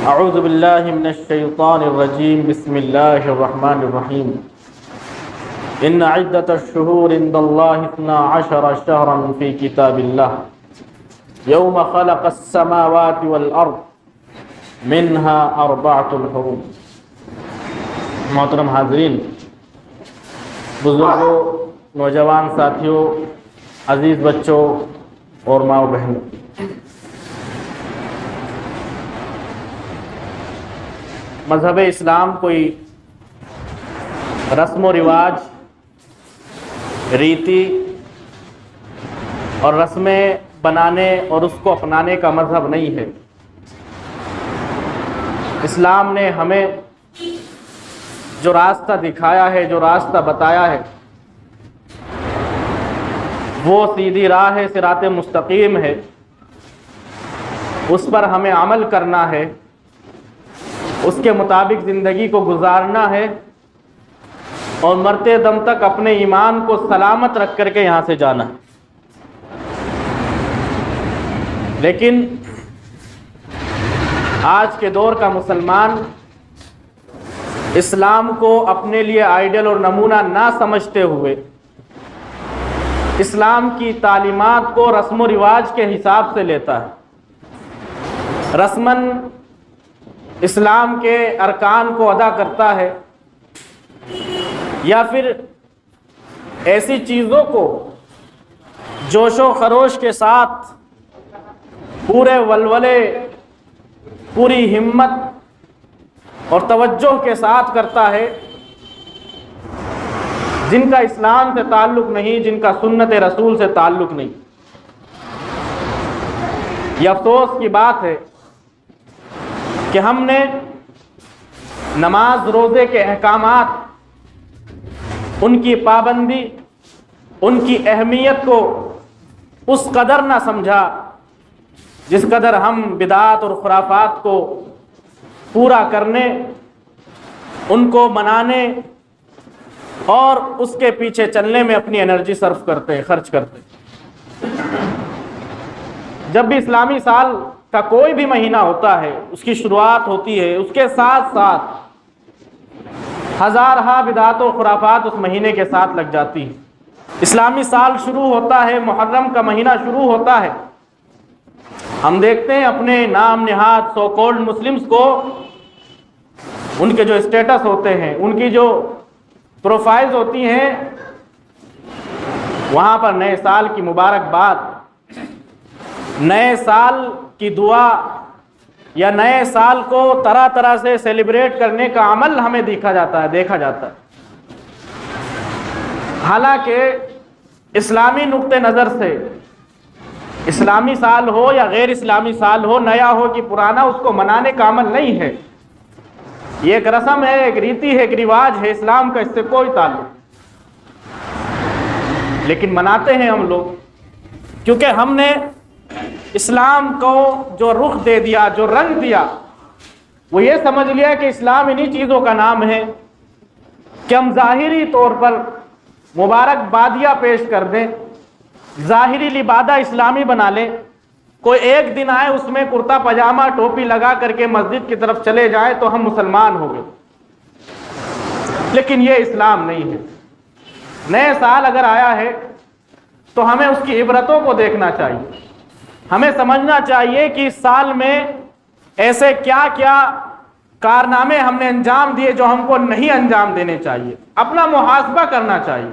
اعوذ باللہ من الشیطان الرجیم بسم اللہ الرحمن الرحیم ان عدۃ الشہور عند اللہ 12 شہرا فی کتاب اللہ یوم خلق السماوات والارض منها 4 حرم۔ محترم حاضرین، بزرگوں، نوجوان ساتھیوں، عزیز بچوں اور ماں و بہنوں، مذہب اسلام کوئی رسم و رواج، ریتی اور رسمیں بنانے اور اس کو اپنانے کا مذہب نہیں ہے۔ اسلام نے ہمیں جو راستہ دکھایا ہے، جو راستہ بتایا ہے، وہ سیدھی راہ ہے، صراط مستقیم ہے۔ اس پر ہمیں عمل کرنا ہے، اس کے مطابق زندگی کو گزارنا ہے اور مرتے دم تک اپنے ایمان کو سلامت رکھ کر کے یہاں سے جانا ہے۔ لیکن آج کے دور کا مسلمان اسلام کو اپنے لیے آئیڈل اور نمونہ نہ سمجھتے ہوئے اسلام کی تعلیمات کو رسم و رواج کے حساب سے لیتا ہے، رسماً اسلام کے ارکان کو ادا کرتا ہے، یا پھر ایسی چیزوں کو جوش و خروش کے ساتھ، پورے ولولے، پوری ہمت اور توجہ کے ساتھ کرتا ہے، جن کا اسلام سے تعلق نہیں، جن کا سنت رسول سے تعلق نہیں۔ یہ افسوس کی بات ہے کہ ہم نے نماز روزے کے احکامات، ان کی پابندی، ان کی اہمیت کو اس قدر نہ سمجھا جس قدر ہم بدعات اور خرافات کو پورا کرنے، ان کو منانے اور اس کے پیچھے چلنے میں اپنی انرجی خرچ کرتے۔ جب بھی اسلامی سال کا کوئی بھی مہینہ ہوتا ہے، اس کی شروعات ہوتی ہے، اس کے ساتھ ساتھ ہزارہا بدعات و خرافات اس مہینے کے ساتھ لگ جاتی ہیں۔ اسلامی سال شروع ہوتا ہے، محرم کا مہینہ شروع ہوتا ہے، ہم دیکھتے ہیں اپنے نام نہاد سو کالڈ مسلمز کو، ان کے جو اسٹیٹس ہوتے ہیں، ان کی جو پروفائلز ہوتی ہیں، وہاں پر نئے سال کی مبارکباد، نئے سال کی دعا یا نئے سال کو طرح طرح سے سیلیبریٹ کرنے کا عمل ہمیں دیکھا جاتا ہے۔ حالانکہ اسلامی نقطہ نظر سے اسلامی سال ہو یا غیر اسلامی سال ہو، نیا ہو کہ پرانا، اس کو منانے کا عمل نہیں ہے۔ یہ ایک رسم ہے، ایک ریتی ہے، ایک رواج ہے، اسلام کا اس سے کوئی تعلق، لیکن مناتے ہیں ہم لوگ کیونکہ ہم نے اسلام کو جو رخ دے دیا، جو رنگ دیا، وہ یہ سمجھ لیا کہ اسلام انہی چیزوں کا نام ہے کہ ہم ظاہری طور پر مبارکبادیاں پیش کر دیں، ظاہری لبادہ اسلامی بنا لیں، کوئی ایک دن آئے اس میں کرتا پاجامہ ٹوپی لگا کر کے مسجد کی طرف چلے جائیں تو ہم مسلمان ہو گئے، لیکن یہ اسلام نہیں ہے۔ نئے سال اگر آیا ہے تو ہمیں اس کی عبرتوں کو دیکھنا چاہیے، ہمیں سمجھنا چاہیے کہ اس سال میں ایسے کیا کیا کارنامے ہم نے انجام دیے جو ہم کو نہیں انجام دینے چاہیے۔ اپنا محاسبہ کرنا چاہیے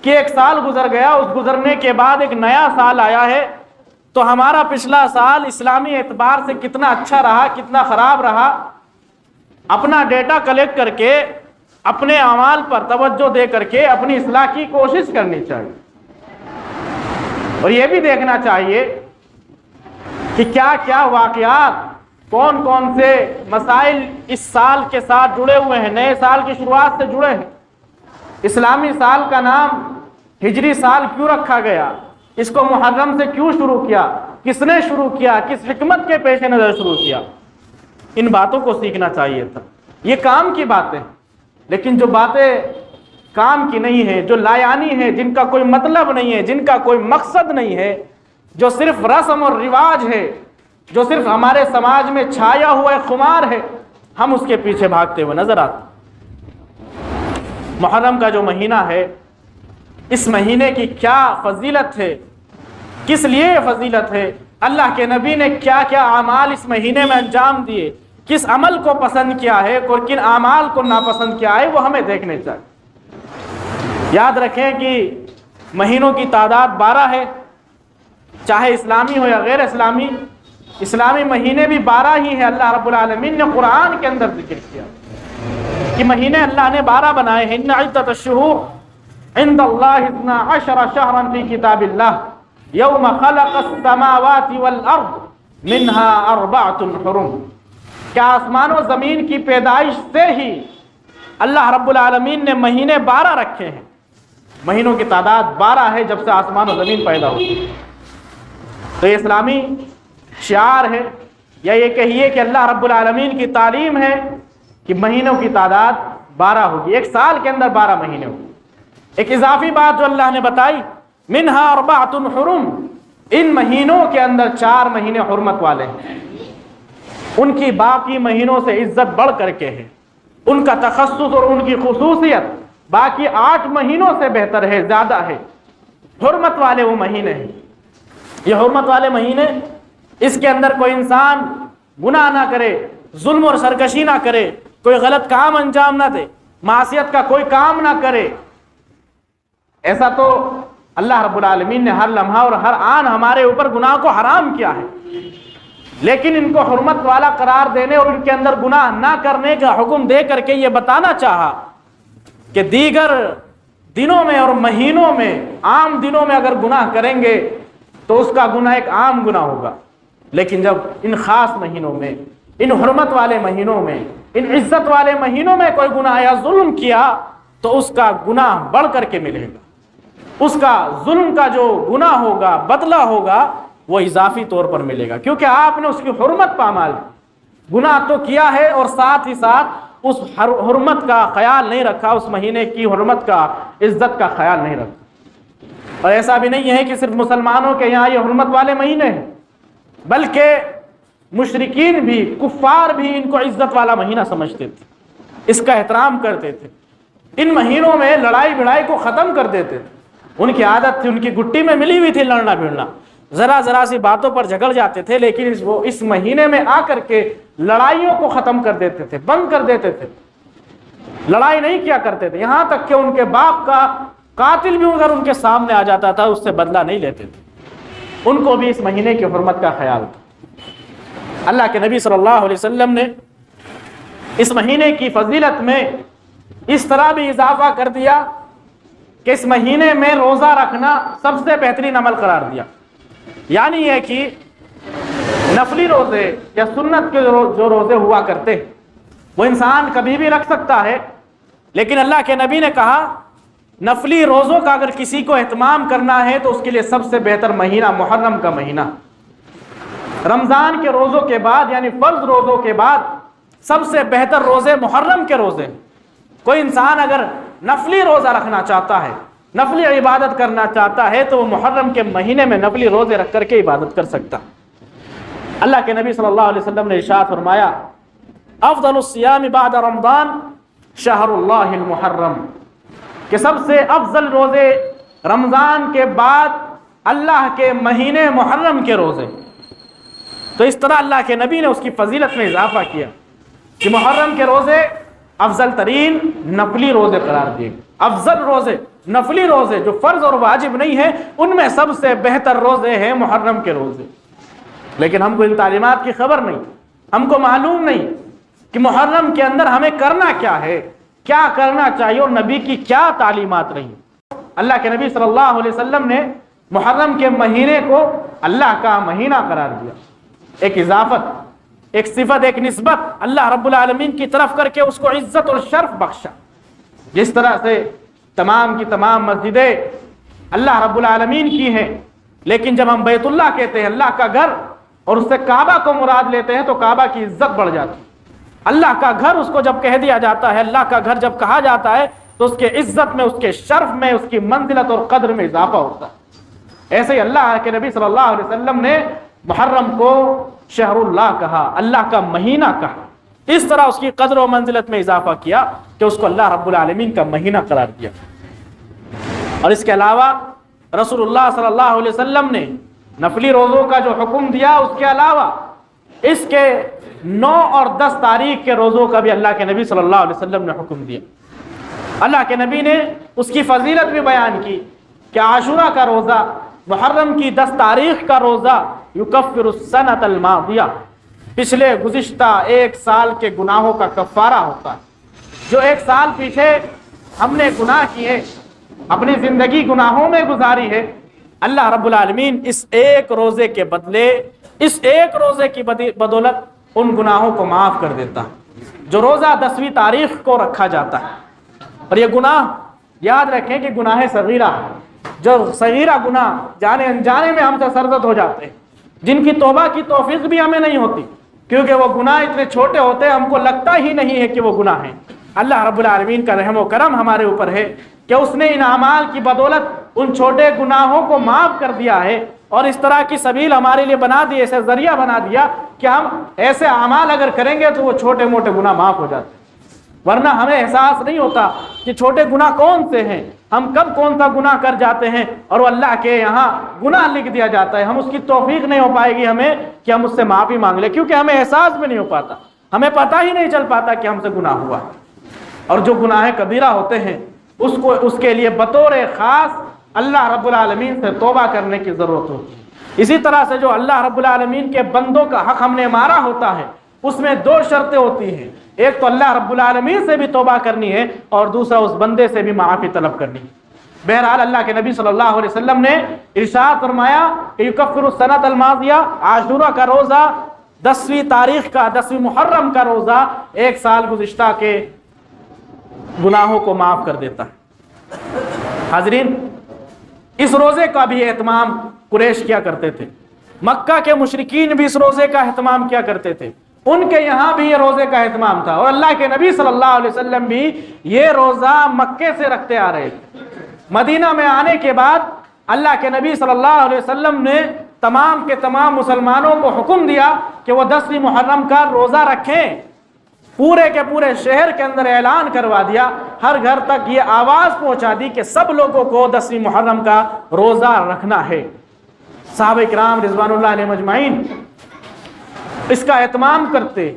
کہ ایک سال گزر گیا، اس گزرنے کے بعد ایک نیا سال آیا ہے، تو ہمارا پچھلا سال اسلامی اعتبار سے کتنا اچھا رہا، کتنا خراب رہا۔ اپنا ڈیٹا کلیکٹ کر کے اپنے اعمال پر توجہ دے کر کے اپنی اصلاح کی کوشش کرنی چاہیے، اور یہ بھی دیکھنا چاہیے کہ کیا کیا واقعات، کون کون سے مسائل اس سال کے ساتھ جڑے ہوئے ہیں، نئے سال کی شروعات سے جڑے ہیں۔ اسلامی سال کا نام ہجری سال کیوں رکھا گیا؟ اس کو محرم سے کیوں شروع کیا؟ کس نے شروع کیا؟ کس حکمت کے پیش نظر شروع کیا؟ ان باتوں کو سیکھنا چاہیے تھا۔ یہ کام کی باتیں، لیکن جو باتیں کام کی نہیں ہیں، جو لایانی ہیں، جن کا کوئی مطلب نہیں ہے، جن کا کوئی مقصد نہیں ہے، جو صرف رسم اور رواج ہے، جو صرف ہمارے سماج میں چھایا ہوا ایک خمار ہے، ہم اس کے پیچھے بھاگتے ہوئے نظر آتے۔ محرم کا جو مہینہ ہے، اس مہینے کی کیا فضیلت ہے، کس لیے یہ فضیلت ہے، اللہ کے نبی نے کیا کیا اعمال اس مہینے میں انجام دیے، کس عمل کو پسند کیا ہے اور کن اعمال کو ناپسند کیا ہے، وہ ہمیں دیکھنے چاہیے۔ یاد رکھیں کہ مہینوں کی تعداد 12 ہے، چاہے اسلامی ہو یا غیر اسلامی۔ اسلامی مہینے بھی 12 ہی ہیں۔ اللہ رب العالمین نے قرآن کے اندر ذکر کیا کہ مہینے اللہ نے 12 بنائے ہیں۔ ان عدۃ الشہور عند اللہ 12 شہرا فی کتاب اللہ یوم خلق السماوات والارض منها 4 حرم۔ کیا آسمان و زمین کی پیدائش سے ہی اللہ رب العالمین نے مہینے 12 رکھے ہیں۔ مہینوں کی تعداد 12 ہے جب سے آسمان و زمین پیدا ہوئی۔ تو یہ اسلامی شعار ہے، یا یہ کہیے کہ اللہ رب العالمین کی تعلیم ہے کہ مہینوں کی تعداد 12 ہوگی، ایک سال کے اندر 12 مہینے ہوگی۔ ایک اضافی بات جو اللہ نے بتائی، منہا 4 حرم، ان مہینوں کے اندر 4 مہینے حرمت والے ہیں، ان کی باقی مہینوں سے عزت بڑھ کر کے ہے، ان کا تخصص اور ان کی خصوصیت باقی 8 مہینوں سے بہتر ہے، زیادہ ہے۔ حرمت والے وہ مہینے ہیں، یہ حرمت والے مہینے، اس کے اندر کوئی انسان گناہ نہ کرے، ظلم اور سرکشی نہ کرے، کوئی غلط کام انجام نہ دے، معصیت کا کوئی کام نہ کرے۔ ایسا تو اللہ رب العالمین نے ہر لمحہ اور ہر آن ہمارے اوپر گناہ کو حرام کیا ہے، لیکن ان کو حرمت والا قرار دینے اور ان کے اندر گناہ نہ کرنے کا حکم دے کر کے یہ بتانا چاہا کہ دیگر دنوں میں اور مہینوں میں، عام دنوں میں اگر گناہ کریں گے تو اس کا گناہ ایک عام گناہ ہوگا، لیکن جب ان خاص مہینوں میں، ان حرمت والے مہینوں میں، ان عزت والے مہینوں میں کوئی گناہ یا ظلم کیا تو اس کا گناہ بڑھ کر کے ملے گا، اس کا ظلم کا جو گناہ ہوگا، بدلہ ہوگا، وہ اضافی طور پر ملے گا، کیونکہ آپ نے اس کی حرمت پامال کی، گناہ تو کیا ہے اور ساتھ ہی ساتھ اس حرمت کا خیال نہیں رکھا، اس مہینے کی حرمت کا، عزت کا خیال نہیں رکھا۔ اور ایسا بھی نہیں ہے کہ صرف مسلمانوں کے یہاں یہ حرمت والے مہینے ہیں، بلکہ مشرکین بھی، کفار بھی ان کو عزت والا مہینہ سمجھتے تھے، اس کا احترام کرتے تھے، ان مہینوں میں لڑائی بھڑائی کو ختم کر دیتے تھے، ان کی عادت تھی، ان کی گٹی میں ملی ہوئی تھی لڑنا بھیڑنا، ذرا ذرا سی باتوں پر جھگڑ جاتے تھے، لیکن وہ اس مہینے میں آ کر کے لڑائیوں کو ختم کر دیتے تھے، بند کر دیتے تھے، لڑائی نہیں کیا کرتے تھے، یہاں تک کہ ان کے باپ کا قاتل بھی اگر ان کے سامنے آ جاتا تھا اس سے بدلہ نہیں لیتے تھے، ان کو بھی اس مہینے کی حرمت کا خیال تھا۔ اللہ کے نبی صلی اللہ علیہ وسلم نے اس مہینے کی فضیلت میں اس طرح بھی اضافہ کر دیا کہ اس مہینے میں روزہ رکھنا سب سے بہترین عمل قرار دیا، یعنی یہ کہ نفلی روزے یا سنت کے جو روزے ہوا کرتے وہ انسان کبھی بھی رکھ سکتا ہے، لیکن اللہ کے نبی نے کہا نفلی روزوں کا اگر کسی کو اہتمام کرنا ہے تو اس کے لیے سب سے بہتر مہینہ محرم کا مہینہ، رمضان کے روزوں کے بعد، یعنی فرض روزوں کے بعد سب سے بہتر روزے محرم کے روزے۔ کوئی انسان اگر نفلی روزہ رکھنا چاہتا ہے، نفلی عبادت کرنا چاہتا ہے تو وہ محرم کے مہینے میں نفلی روزے رکھ کر کے عبادت کر سکتا۔ اللہ کے نبی صلی اللہ علیہ وسلم نے ارشاد فرمایا، افضل الصیام بعد رمضان شہر اللہ المحرم، کہ سب سے افضل روزے رمضان کے بعد اللہ کے مہینے محرم کے روزے۔ تو اس طرح اللہ کے نبی نے اس کی فضیلت میں اضافہ کیا کہ محرم کے روزے افضل ترین نفلی روزے قرار دیے، افضل روزے، نفلی روزے جو فرض اور واجب نہیں ہیں، ان میں سب سے بہتر روزے ہیں محرم کے روزے۔ لیکن ہم کو ان تعلیمات کی خبر نہیں، ہم کو معلوم نہیں کہ محرم کے اندر ہمیں کرنا کیا ہے، کیا کرنا چاہیے اور نبی کی کیا تعلیمات رہی۔ اللہ کے نبی صلی اللہ علیہ وسلم نے محرم کے مہینے کو اللہ کا مہینہ قرار دیا، ایک اضافت، ایک صفت، ایک نسبت اللہ رب العالمین کی طرف کر کے اس کو عزت اور شرف بخشا۔ جس طرح سے تمام کی تمام مسجدیں اللہ رب العالمین کی ہیں، لیکن جب ہم بیت اللہ کہتے ہیں اللہ کا گھر اور اس سے کعبہ کو مراد لیتے ہیں تو کعبہ کی عزت بڑھ جاتی ہے۔ اللہ کا گھر اس کو جب کہہ دیا جاتا ہے، اللہ کا گھر جب کہا جاتا ہے تو اس کے عزت میں، اس کے شرف میں، اس کی منزلت اور قدر میں اضافہ ہوتا ہے۔ ایسے ہی اللہ کے نبی صلی اللہ علیہ وسلم نے محرم کو شہر اللہ کہا، اللہ کا مہینہ کہا، اس طرح اس کی قدر و منزلت میں اضافہ کیا کہ اس کو اللہ رب العالمین کا مہینہ قرار دیا۔ اور اس کے علاوہ رسول اللہ صلی اللہ علیہ وسلم نے نفلی روزوں کا جو حکم دیا، اس کے علاوہ اس کے 9 اور 10 تاریخ کے روزوں کا بھی اللہ کے نبی صلی اللہ علیہ وسلم نے حکم دیا۔ اللہ کے نبی نے اس کی فضیلت بھی بیان کی کہ عاشورہ کا روزہ، محرم کی 10 تاریخ کا روزہ یکفر السنۃ الماضیہ، پچھلے گزشتہ 1 سال کے گناہوں کا کفارہ ہوتا ہے۔ جو 1 سال پیچھے ہم نے گناہ کیے، اپنی زندگی گناہوں میں گزاری ہے، اللہ رب العالمین اس ایک روزے کے بدلے، اس ایک روزے کی بدولت ان گناہوں کو معاف کر دیتا ہے۔ جو روزہ 10ویں تاریخ کو رکھا جاتا ہے، اور یہ گناہ یاد رکھیں کہ گناہ صغیرہ، جو صغیرہ گناہ جانے انجانے میں ہم سے سرزد ہو جاتے ہیں، جن کی توبہ کی توفیق بھی ہمیں نہیں ہوتی، کیونکہ وہ گناہ اتنے چھوٹے ہوتے ہیں ہم کو لگتا ہی نہیں ہے کہ وہ گناہ ہیں۔ اللہ رب العالمین کا رحم و کرم ہمارے اوپر ہے کہ اس نے ان اعمال کی بدولت ان چھوٹے گناہوں کو معاف کر دیا ہے، اور اس طرح کی سبیل ہمارے لیے بنا دی، ایسے ذریعہ بنا دیا کہ ہم ایسے اعمال اگر کریں گے تو وہ چھوٹے موٹے گناہ معاف ہو جاتے ہیں۔ ورنہ ہمیں احساس نہیں ہوتا کہ چھوٹے گناہ کون سے ہیں، ہم کب کون سا گناہ کر جاتے ہیں اور وہ اللہ کے یہاں گناہ لکھ دیا جاتا ہے۔ ہم اس کی توفیق نہیں ہو پائے گی ہمیں کہ ہم اس سے معافی مانگ لیں، کیونکہ ہمیں احساس بھی نہیں ہو پاتا، ہمیں پتہ ہی نہیں چل پاتا کہ ہم سے گناہ ہوا۔ اور جو گناہ کبیرہ ہوتے ہیں اس کے لیے بطور خاص اللہ رب العالمین سے توبہ کرنے کی ضرورت ہوتی ہے۔ اسی طرح سے جو اللہ رب العالمین کے بندوں کا حق ہم نے مارا ہوتا ہے، اس میں 2 شرطیں ہوتی ہیں، ایک تو اللہ رب العالمین سے بھی توبہ کرنی ہے، اور دوسرا اس بندے سے بھی معافی طلب کرنی ہے۔ بہرحال اللہ کے نبی صلی اللہ علیہ وسلم نے ارشاد فرمایا کہ یکفر السنۃ الماضیہ، عاشورہ کا روزہ 10ویں تاریخ کا، 10ویں محرم کا روزہ 1 سال گزشتہ کے گناہوں کو معاف کر دیتا ہے۔ حاضرین، اس روزے کا بھی اہتمام قریش کیا کرتے تھے، مکہ کے مشرکین بھی اس روزے کا اہتمام کیا کرتے تھے، ان کے یہاں بھی یہ روزے کا اہتمام تھا، اور اللہ کے نبی صلی اللہ علیہ وسلم بھی یہ روزہ مکے سے رکھتے آ رہے تھے۔ مدینہ میں آنے کے بعد اللہ کے نبی صلی اللہ علیہ وسلم نے تمام کے تمام مسلمانوں کو حکم دیا کہ وہ 10ویں محرم کا روزہ رکھیں۔ پورے کے پورے شہر کے اندر اعلان کروا دیا، ہر گھر تک یہ آواز پہنچا دی کہ سب لوگوں کو 10ویں محرم کا روزہ رکھنا ہے۔ صحابہ کرام رضوان اللہ علیہ مجمعین اس کا اہتمام کرتے،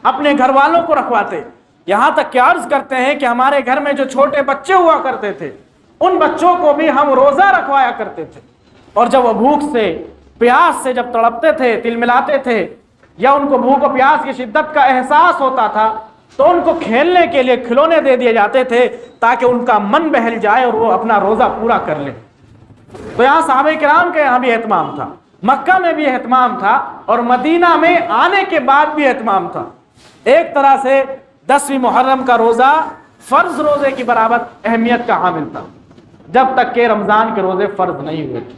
اپنے گھر والوں کو رکھواتے، یہاں تک کہ عرض کرتے ہیں کہ ہمارے گھر میں جو چھوٹے بچے ہوا کرتے تھے ان بچوں کو بھی ہم روزہ رکھوایا کرتے تھے، اور جب وہ بھوک سے پیاس سے جب تڑپتے تھے، تلملاتے تھے، یا ان کو بھوک و پیاس کی شدت کا احساس ہوتا تھا تو ان کو کھیلنے کے لیے کھلونے دے دیے جاتے تھے تاکہ ان کا من بہل جائے اور وہ اپنا روزہ پورا کر لیں۔ تو یہاں صحابہ کرام کے یہاں بھی اہتمام تھا، مکہ میں بھی اہتمام تھا، اور مدینہ میں آنے کے بعد بھی اہتمام تھا۔ ایک طرح سے 10ویں محرم کا روزہ فرض روزے کی برابر اہمیت کا حامل تھا، جب تک کہ رمضان کے روزے فرض نہیں ہوئے تھے۔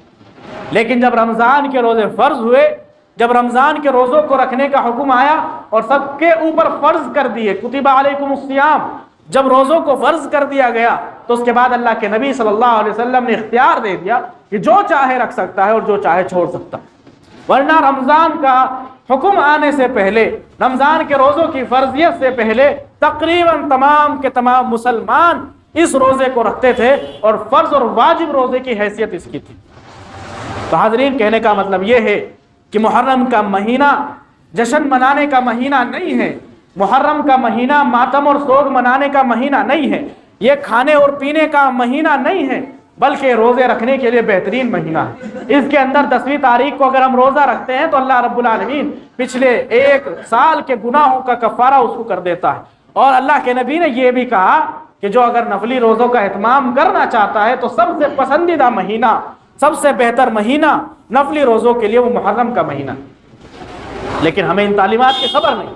لیکن جب رمضان کے روزے فرض ہوئے، جب رمضان کے روزوں کو رکھنے کا حکم آیا اور سب کے اوپر فرض کر دیے، کتب علیکم الصیام، جب روزوں کو فرض کر دیا گیا تو اس کے بعد اللہ کے نبی صلی اللہ علیہ وسلم نے اختیار دے دیا کہ جو چاہے رکھ سکتا ہے اور جو چاہے چھوڑ سکتا ہے۔ ورنہ رمضان کا حکم آنے سے پہلے، رمضان کے روزوں کی فرضیت سے پہلے تقریباً تمام کے تمام مسلمان اس روزے کو رکھتے تھے، اور فرض اور واجب روزے کی حیثیت اس کی تھی۔ تو حاضرین، کہنے کا مطلب یہ ہے کہ محرم کا مہینہ جشن منانے کا مہینہ نہیں ہے، محرم کا مہینہ ماتم اور سوگ منانے کا مہینہ نہیں ہے، یہ کھانے اور پینے کا مہینہ نہیں ہے، بلکہ روزے رکھنے کے لیے بہترین مہینہ ہے۔ اس کے اندر 10ویں تاریخ کو اگر ہم روزہ رکھتے ہیں تو اللہ رب العالمین پچھلے 1 سال کے گناہوں کا کفارہ اس کو کر دیتا ہے۔ اور اللہ کے نبی نے یہ بھی کہا کہ جو اگر نفلی روزوں کا اہتمام کرنا چاہتا ہے تو سب سے پسندیدہ مہینہ، سب سے بہتر مہینہ نفلی روزوں کے لیے وہ محرم کا مہینہ۔ لیکن ہمیں ان تعلیمات کی خبر نہیں،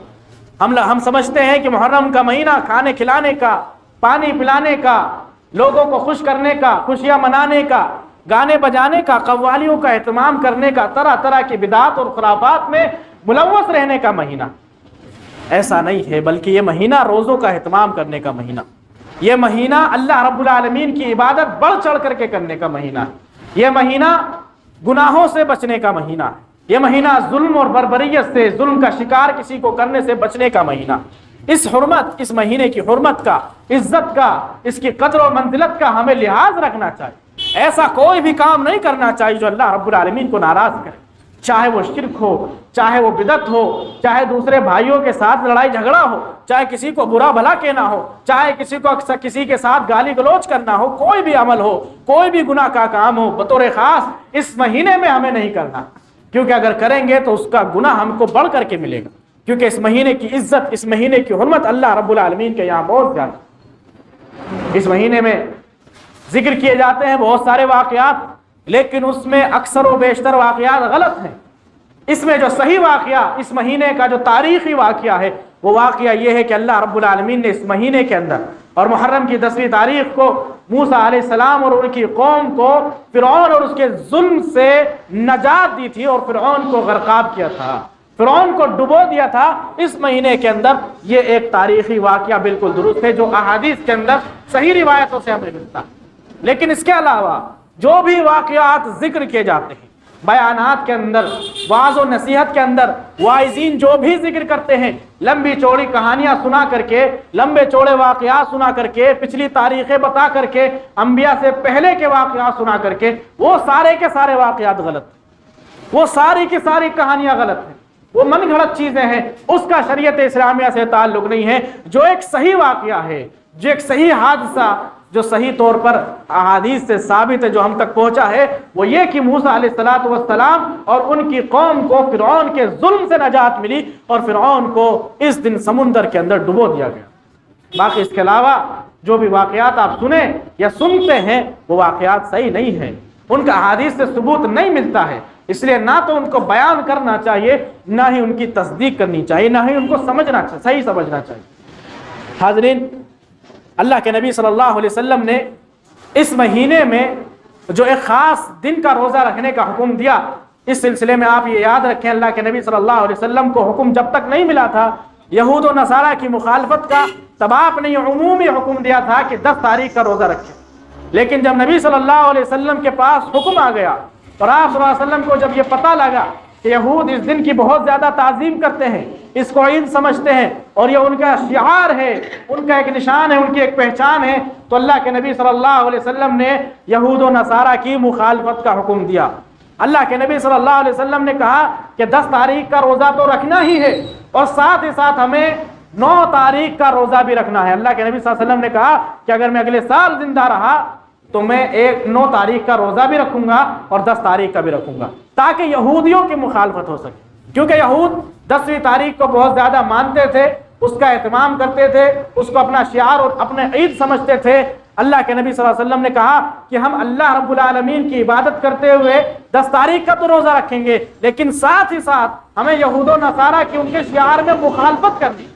ہم سمجھتے ہیں کہ محرم کا مہینہ کھانے کھلانے کا، پانی پلانے کا، لوگوں کو خوش کرنے کا، خوشیاں منانے کا، گانے بجانے کا، قوالیوں کا اہتمام کرنے کا، طرح طرح کی بدعات اور خرافات میں ملوث رہنے کا مہینہ۔ ایسا نہیں ہے، بلکہ یہ مہینہ روزوں کا اہتمام کرنے کا مہینہ، یہ مہینہ اللہ رب العالمین کی عبادت بڑھ چڑھ کر کے کرنے کا مہینہ ہے، یہ مہینہ گناہوں سے بچنے کا مہینہ ہے، یہ مہینہ ظلم اور بربریت سے، ظلم کا شکار کسی کو کرنے سے بچنے کا مہینہ، اس مہینے کی حرمت کا، عزت کا، اس کی قدر و منزلت کا ہمیں لحاظ رکھنا چاہیے۔ ایسا کوئی بھی کام نہیں کرنا چاہیے جو اللہ رب العالمین کو ناراض کرے، چاہے وہ شرک ہو، چاہے وہ بدعت ہو، چاہے دوسرے بھائیوں کے ساتھ لڑائی جھگڑا ہو، چاہے کسی کو برا بھلا کہنا ہو، چاہے کسی کے ساتھ گالی گلوچ کرنا ہو، کوئی بھی عمل ہو، کوئی بھی گناہ کا کام ہو، بطور خاص اس مہینے میں ہمیں نہیں کرنا، کیونکہ اگر کریں گے تو اس کا گناہ ہم کو بڑھ کر کے ملے گا، کیونکہ اس مہینے کی عزت، اس مہینے کی حرمت اللہ رب العالمین کے یہاں بہت زیادہ۔ اس مہینے میں ذکر کیے جاتے ہیں بہت سارے واقعات، لیکن اس میں اکثر و بیشتر واقعات غلط ہیں۔ اس میں جو صحیح واقعہ، اس مہینے کا جو تاریخی واقعہ ہے، وہ واقعہ یہ ہے کہ اللہ رب العالمین نے اس مہینے کے اندر اور محرم کی 10ویں تاریخ کو موسیٰ علیہ السلام اور ان کی قوم کو فرعون اور اس کے ظلم سے نجات دی تھی اور فرعون کو غرقاب کیا تھا، فرعون کو ڈبو دیا تھا۔ اس مہینے کے اندر یہ ایک تاریخی واقعہ بالکل درست ہے جو احادیث کے اندر صحیح روایتوں سے ہمیں ملتا ہے۔ لیکن اس کے علاوہ جو بھی واقعات ذکر کیے جاتے ہیں، بیانات کے اندر، وعظ و نصیحت کے اندر، واعظین جو بھی ذکر کرتے ہیں، لمبی چوڑی کہانیاں سنا کر کے، لمبے چوڑے واقعات سنا کر کے، پچھلی تاریخیں بتا کر کے، انبیاء سے پہلے کے واقعات سنا کر کے، وہ سارے کے سارے واقعات غلط ہیں، وہ ساری کی ساری کہانیاں غلط ہیں، وہ من گھڑت چیزیں ہیں، اس کا شریعت اسلامیہ سے تعلق نہیں ہے۔ جو ایک صحیح واقعہ ہے، جو ایک صحیح حادثہ جو صحیح طور پر احادیث سے ثابت ہے، جو ہم تک پہنچا ہے، وہ یہ کہ موسیٰ علیہ السلام اور ان کی قوم کو فرعون کے ظلم سے نجات ملی اور فرعون کو اس دن سمندر کے اندر ڈبو دیا گیا۔ باقی اس کے علاوہ جو بھی واقعات آپ سنیں یا سنتے ہیں وہ واقعات صحیح نہیں ہیں، ان کا احادیث سے ثبوت نہیں ملتا ہے، اس لیے نہ تو ان کو بیان کرنا چاہیے، نہ ہی ان کی تصدیق کرنی چاہیے، نہ ہی ان کو سمجھنا چاہیے، صحیح سمجھنا چاہیے۔ حاضرین، اللہ کے نبی صلی اللہ علیہ وسلم نے اس مہینے میں جو ایک خاص دن کا روزہ رکھنے کا حکم دیا، اس سلسلے میں آپ یہ یاد رکھیں، اللہ کے نبی صلی اللہ علیہ وسلم کو حکم جب تک نہیں ملا تھا یہود و نصارہ کی مخالفت کا، تب آپ نے یہ عمومی حکم دیا تھا کہ 10 تاریخ کا روزہ رکھیں۔ لیکن جب نبی صلی اللہ علیہ وسلم کے پاس حکم آ گیا اور آپ صلی اللہ علیہ وسلم کو جب یہ پتہ لگا کہ یہود اس دن کی بہت زیادہ تعظیم کرتے ہیں، اس کو عید سمجھتے ہیں اور یہ ان کا شعار ہے، ان کا ایک نشان ہے، ان کی ایک پہچان ہے، تو اللہ کے نبی صلی اللہ علیہ وسلم نے یہود و نصارہ کی مخالفت کا حکم دیا۔ اللہ کے نبی صلی اللہ علیہ وسلم نے کہا کہ 10 تاریخ کا روزہ تو رکھنا ہی ہے اور ساتھ ہی ساتھ ہمیں 9 تاریخ کا روزہ بھی رکھنا ہے۔ اللہ کے نبی صلی اللہ علیہ وسلم نے کہا کہ اگر میں اگلے سال زندہ رہا تو میں 9 تاریخ کا روزہ بھی رکھوں گا اور 10 تاریخ کا بھی رکھوں گا، تاکہ یہودیوں کی مخالفت ہو سکے، کیونکہ یہود 10ویں تاریخ کو بہت زیادہ مانتے تھے، اس کا اہتمام کرتے تھے، اس کو اپنا شعار اور اپنے عید سمجھتے تھے۔ اللہ کے نبی صلی اللہ علیہ وسلم نے کہا کہ ہم اللہ رب العالمین کی عبادت کرتے ہوئے 10 تاریخ کا تو روزہ رکھیں گے، لیکن ساتھ ہی ساتھ ہمیں یہود و نصارہ کی ان کے شعار میں مخالفت کرنی،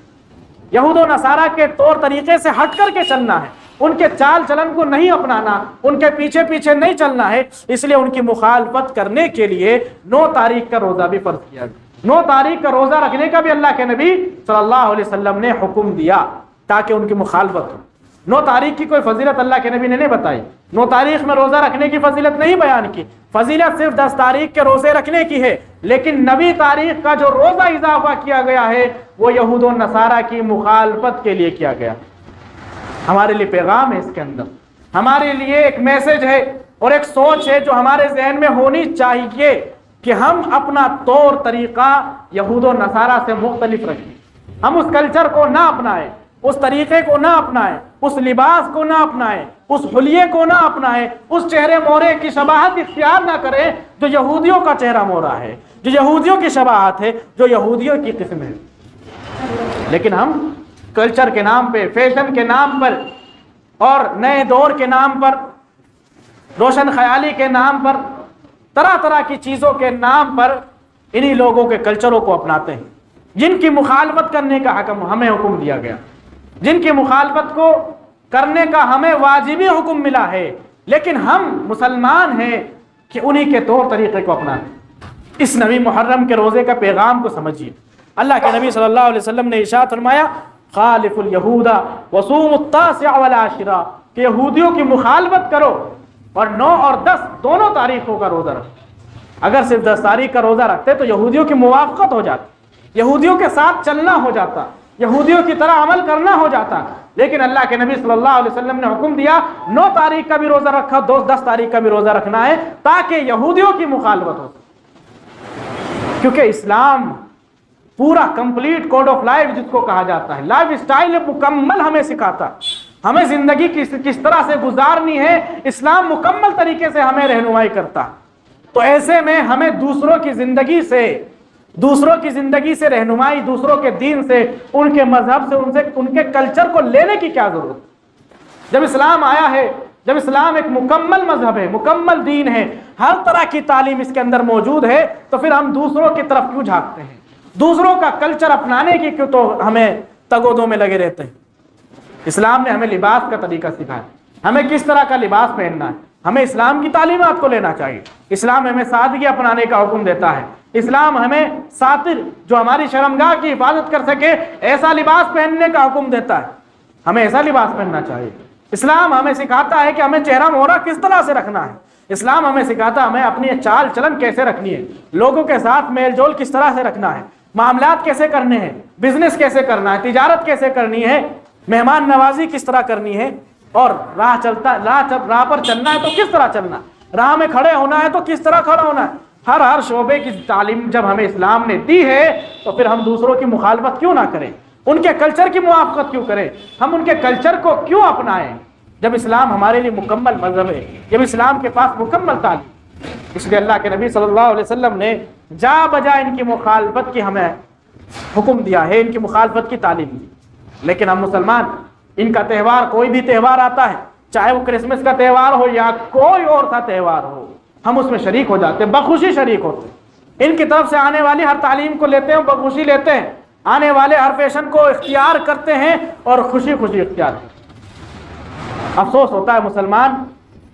یہود و نصارہ کے طور طریقے سے ہٹ کر کے چلنا ہے، ان کے چال چلن کو نہیں اپنانا، ان کے پیچھے پیچھے نہیں چلنا ہے، اس لیے ان کی مخالفت کرنے کے لیے 9 تاریخ کا روزہ بھی فرض کیا گیا۔ 9 تاریخ کا روزہ رکھنے کا بھی اللہ کے نبی صلی اللہ علیہ وسلم نے حکم دیا تاکہ ان کی مخالفت ہو۔ 9 تاریخ کی کوئی فضیلت اللہ کے نبی نے نہیں بتائی، 9 تاریخ میں روزہ رکھنے کی فضیلت نہیں بیان کی، فضیلت صرف 10 تاریخ کے روزے رکھنے کی ہے، لیکن 9 تاریخ کا جو روزہ اضافہ کیا گیا ہے وہ یہود و نصارہ کی مخالفت کے لیے کیا گیا۔ ہمارے لیے پیغام ہے اس کے اندر، ہمارے لیے ایک میسج ہے اور ایک سوچ ہے جو ہمارے ذہن میں ہونی چاہیے کہ ہم اپنا طور طریقہ یہود و نصارہ سے مختلف رکھیں، ہم اس کلچر کو نہ اپنائیں، اس طریقے کو نہ اپنائیں، اس لباس کو نہ اپنائیں، اس حلیے کو نہ اپنائیں، اس چہرے مورے کی شباہت اختیار نہ کریں جو یہودیوں کا چہرہ مورا ہے، جو یہودیوں کی شباہت ہے، جو یہودیوں کی قسم ہے۔ لیکن ہم کلچر کے نام پہ، فیشن کے نام پر اور نئے دور کے نام پر، روشن خیالی کے نام پر، طرح طرح کی چیزوں کے نام پر انہی لوگوں کے کلچروں کو اپناتے ہیں جن کی مخالفت کرنے کا ہمیں حکم دیا گیا، جن کی مخالفت کو کرنے کا ہمیں واجبی حکم ملا ہے، لیکن ہم مسلمان ہیں کہ انہی کے طور طریقے کو اپناتے ہیں۔ اس 9 محرم کے روزے کا پیغام کو سمجھیے۔ اللہ کے نبی صلی اللہ علیہ وسلم نے ارشاد فرمایا خالف الیہود وصوم التاسع والعاشرہ، کہ یہودیوں کی مخالفت کرو اور 9 اور 10 دونوں تاریخوں کا روزہ رکھو۔ اگر صرف 10 تاریخ کا روزہ رکھتے تو یہودیوں کی موافقت ہو جاتی، یہودیوں کے ساتھ چلنا ہو جاتا، یہودیوں کی طرح عمل کرنا ہو جاتا، لیکن اللہ کے نبی صلی اللہ علیہ وسلم نے حکم دیا 9 تاریخ کا بھی روزہ رکھا، 10 تاریخ کا بھی روزہ رکھنا ہے تاکہ یہودیوں کی مخالفت ہو، کیونکہ اسلام پورا کمپلیٹ کوڈ آف لائف جس کو کہا جاتا ہے، لائف اسٹائل مکمل ہمیں سکھاتا، ہمیں زندگی کس طرح سے گزارنی ہے، اسلام مکمل طریقے سے ہمیں رہنمائی کرتا۔ تو ایسے میں ہمیں دوسروں کی زندگی سے رہنمائی، دوسروں کے دین سے، ان کے مذہب سے، ان کے کلچر کو لینے کی کیا ضرورت؟ جب اسلام آیا ہے، جب اسلام ایک مکمل مذہب ہے، مکمل دین ہے، ہر طرح کی تعلیم اس کے اندر موجود ہے، تو پھر ہم دوسروں کی طرف کیوں جھانکتے ہیں؟ دوسروں کا کلچر اپنانے کی کیوں تو ہمیں تگودوں میں لگے رہتے ہیں؟ اسلام نے ہمیں لباس کا طریقہ سکھایا، ہمیں کس طرح کا لباس پہننا ہے، ہمیں اسلام کی تعلیمات کو لینا چاہیے۔ اسلام ہمیں سادگی اپنانے کا حکم دیتا ہے، اسلام ہمیں ساتر جو ہماری شرمگاہ کی حفاظت کر سکے ایسا لباس پہننے کا حکم دیتا ہے، ہمیں ایسا لباس پہننا چاہیے۔ اسلام ہمیں سکھاتا ہے کہ ہمیں چہرہ مہرہ کس طرح سے رکھنا ہے، اسلام ہمیں سکھاتا ہے ہمیں اپنی چال چلن کیسے رکھنی ہے، لوگوں کے ساتھ میل جول کس طرح سے رکھنا ہے، معاملات کیسے کرنے ہیں، بزنس کیسے کرنا ہے، تجارت کیسے کرنی ہے، مہمان نوازی کس طرح کرنی ہے، اور راہ پر چلنا ہے تو کس طرح چلنا ہے، راہ میں کھڑے ہونا ہے تو کس طرح کھڑا ہونا ہے۔ ہر شعبے کی تعلیم جب ہمیں اسلام نے دی ہے تو پھر ہم دوسروں کی مخالفت کیوں نہ کریں، ان کے کلچر کی موافقت کیوں کریں، ہم ان کے کلچر کو کیوں اپنائیں جب اسلام ہمارے لیے مکمل مذہب ہے، جب اسلام کے پاس مکمل تعلیم۔ اس لیے اللہ کے نبی صلی اللہ علیہ وسلم نے جا بجا ان کی مخالفت کی ہمیں حکم دیا ہے، ان کی مخالفت کی تعلیم دی۔ لیکن ہم مسلمان ان کا تہوار، کوئی بھی تہوار آتا ہے، چاہے وہ کرسمس کا تہوار ہو یا کوئی اور سا تہوار ہو، ہم اس میں شریک ہو جاتے ہیں، بخوشی شریک ہوتے ہیں، ان کی طرف سے آنے والی ہر تعلیم کو لیتے ہیں، بخوشی لیتے ہیں، آنے والے ہر فیشن کو اختیار کرتے ہیں اور خوشی خوشی اختیار کرتے ہیں۔ افسوس ہوتا ہے مسلمان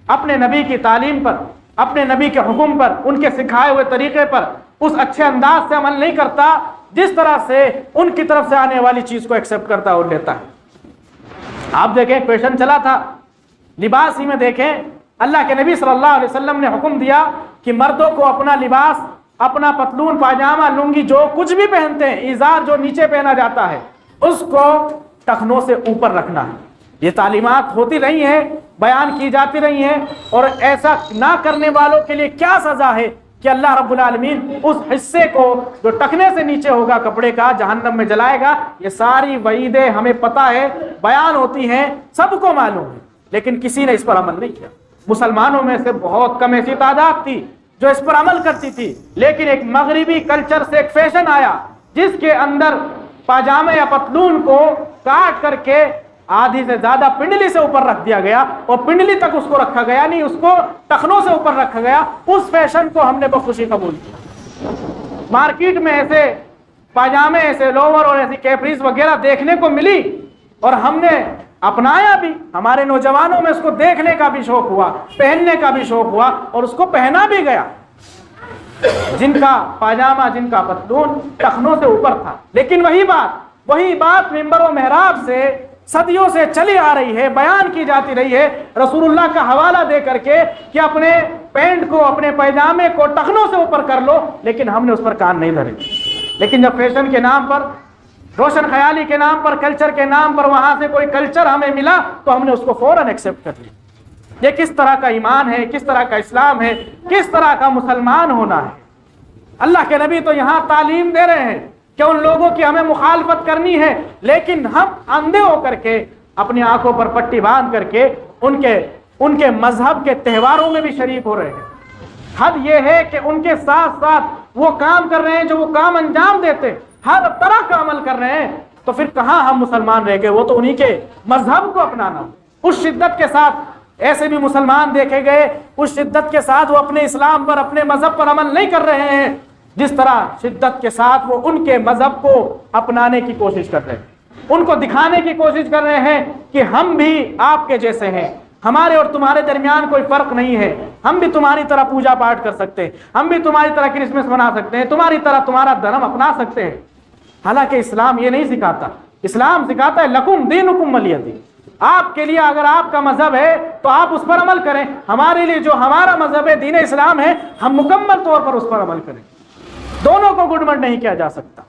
اپنے نبی کی تعلیم پر، اپنے نبی کے حکم پر، ان کے سکھائے ہوئے طریقے پر اس اچھے انداز سے عمل نہیں کرتا جس طرح سے ان کی طرف سے آنے والی چیز کو ایکسیپٹ کرتا اور لیتا ہے۔ آپ دیکھیں فیشن چلا تھا، لباس ہی میں دیکھیں، اللہ کے نبی صلی اللہ علیہ وسلم نے حکم دیا کہ مردوں کو اپنا لباس، اپنا پتلون، پاجامہ، لنگی، جو کچھ بھی پہنتے ہیں، ازار جو نیچے پہنا جاتا ہے، اس کو ٹخنوں سے اوپر رکھنا ہے۔ یہ تعلیمات ہوتی رہی ہیں، بیان کی جاتی رہی ہیں، اور ایسا نہ کرنے والوں کے لیے کیا سزا ہے کہ اللہ رب العالمین اس حصے کو جو ٹخنے سے نیچے ہوگا کپڑے کا جہنم میں جلائے گا۔ یہ ساری وعیدیں ہمیں پتہ ہے، بیان ہوتی ہیں، سب کو معلوم ہے، لیکن کسی نے اس پر عمل نہیں کیا۔ مسلمانوں میں سے بہت کم ایسی تعداد تھی جو اس پر عمل کرتی تھی، لیکن ایک مغربی کلچر سے ایک فیشن آیا جس کے اندر پاجامے یا پتلون کو کاٹ کر کے آدھی سے زیادہ پنڈلی سے اوپر رکھ دیا گیا، اور پنڈلی تک اس کو رکھا گیا نہیں، اس کو ٹخنوں سے اوپر رکھا گیا۔ اس فیشن کو ہم نے بخوشی قبول کیا۔ مارکیٹ میں ایسے پاجامے، ایسے لوور اور ایسی کیپریز وغیرہ دیکھنے کو ملی، اور ہم نے اپنایا بھی، ہمارے نوجوانوں میں اس کو دیکھنے کا بھی شوق ہوا، پہننے کا بھی شوق ہوا، اور اس کو پہنا بھی گیا، جن کا پاجامہ، جن کا پتلون ٹخنوں سے اوپر تھا۔ لیکن وہی بات ممبر و محراب سے صدیوں سے چلی آ رہی ہے، بیان کی جاتی رہی ہے، رسول اللہ کا حوالہ دے کر کے کہ اپنے پینٹ کو، اپنے پائجامے کو ٹخنوں سے اوپر کر لو، لیکن ہم نے اس پر کان نہیں دھرے۔ لیکن جب فیشن کے نام پر، روشن خیالی کے نام پر، کلچر کے نام پر وہاں سے کوئی کلچر ہمیں ملا تو ہم نے اس کو فوراً ایکسیپٹ کر لیا۔ یہ کس طرح کا ایمان ہے، کس طرح کا اسلام ہے، کس طرح کا مسلمان ہونا ہے؟ اللہ کے نبی تو یہاں تعلیم دے رہے ہیں کہ ان لوگوں کی ہمیں مخالفت کرنی ہے، لیکن ہم اندھے ہو کر کے، اپنی آنکھوں پر پٹی باندھ کر کے ان کے مذہب کے تہواروں میں بھی شریک ہو رہے ہیں۔ حد یہ ہے کہ ان کے ساتھ ساتھ وہ کام کر رہے ہیں جو وہ کام انجام دیتے، ہر طرح کا عمل کر رہے ہیں، تو پھر کہاں ہم مسلمان رہ گئے؟ وہ تو انہی کے مذہب کو اپنانا۔ اس شدت کے ساتھ ایسے بھی مسلمان دیکھے گئے، اس شدت کے ساتھ وہ اپنے اسلام پر، اپنے مذہب پر عمل نہیں کر رہے ہیں جس طرح شدت کے ساتھ وہ ان کے مذہب کو اپنانے کی کوشش کر رہے ہیں، ان کو دکھانے کی کوشش کر رہے ہیں کہ ہم بھی آپ کے جیسے ہیں، ہمارے اور تمہارے درمیان کوئی فرق نہیں ہے، ہم بھی تمہاری طرح پوجا پاٹ کر سکتے ہیں، ہم بھی تمہاری طرح کرسمس منا سکتے ہیں، تمہاری طرح تمہارا دھرم اپنا سکتے ہیں۔ حالانکہ اسلام یہ نہیں سکھاتا، اسلام سکھاتا ہے لکم دینکم ولی دین، آپ کے لیے اگر آپ کا مذہب ہے تو آپ اس پر عمل کریں، ہمارے لیے جو ہمارا مذہب ہے دین اسلام ہے ہم مکمل طور پر اس پر عمل کریں۔ دونوں کو گڈمٹ نہیں کیا جا سکتا۔